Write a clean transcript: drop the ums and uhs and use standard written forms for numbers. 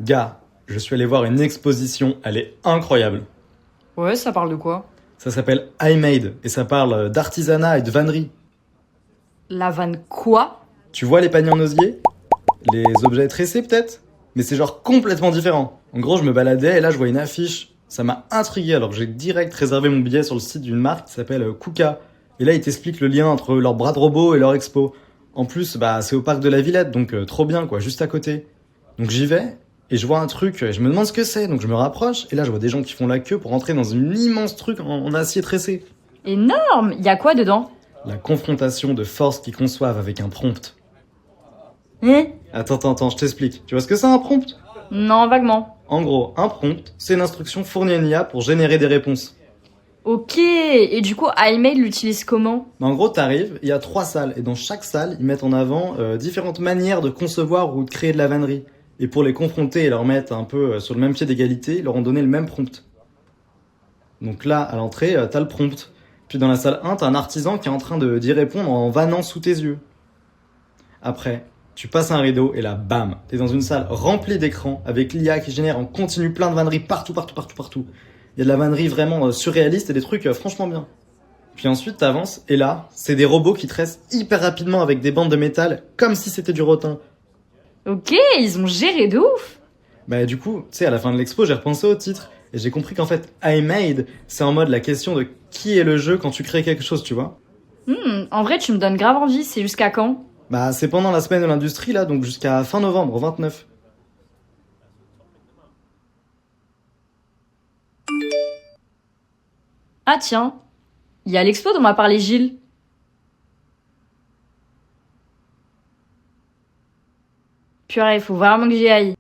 Gars, je suis allé voir une exposition, elle est incroyable. Ouais, ça parle de quoi? Ça s'appelle iMade et ça parle d'artisanat et de vannerie. La vanne quoi? Tu vois les paniers en osier? Les objets tressés peut-être? Mais c'est genre complètement différent. En gros, je me baladais et là je vois une affiche. Ça m'a intrigué alors j'ai direct réservé mon billet sur le site d'une marque qui s'appelle Kuka. Et là ils t'expliquent le lien entre leur bras de robot et leur expo. En plus, bah c'est au parc de la Villette donc trop bien quoi, juste à côté. Donc j'y vais et je vois un truc, et je me demande ce que c'est, donc je me rapproche et là je vois des gens qui font la queue pour entrer dans une immense truc en acier tressé. Énorme! Y a quoi dedans? La confrontation de forces qui conçoivent avec un prompt. Hein? Attends, je t'explique. Tu vois ce que c'est un prompt? Non, vaguement. En gros, un prompt, c'est une instruction fournie à une IA pour générer des réponses. Ok, et du coup, iMail l'utilise comment? Mais en gros, t'arrives, il y a 3 salles, et dans chaque salle, ils mettent en avant différentes manières de concevoir ou de créer de la vannerie. Et pour les confronter et leur mettre un peu sur le même pied d'égalité, ils leur ont donné le même prompt. Donc là, à l'entrée, t'as le prompt. Puis dans la salle 1, t'as un artisan qui est en train d'y répondre en vannant sous tes yeux. Après, tu passes un rideau et là, bam, t'es dans une salle remplie d'écrans avec l'IA qui génère en continu plein de vanneries partout. Il y a de la vannerie vraiment surréaliste et des trucs franchement bien. Puis ensuite, t'avances et là, c'est des robots qui tressent hyper rapidement avec des bandes de métal comme si c'était du rotin. Ok, ils ont géré de ouf! Bah du coup, tu sais, à la fin de l'expo, j'ai repensé au titre et j'ai compris qu'en fait, I made, c'est en mode la question de qui est le jeu quand tu crées quelque chose, tu vois. En vrai, tu me donnes grave envie, c'est jusqu'à quand? Bah c'est pendant la semaine de l'industrie là, donc jusqu'à fin novembre, 29. Ah tiens, y a l'expo dont m'a parlé Gilles. Purée, faut vraiment que j'y aille.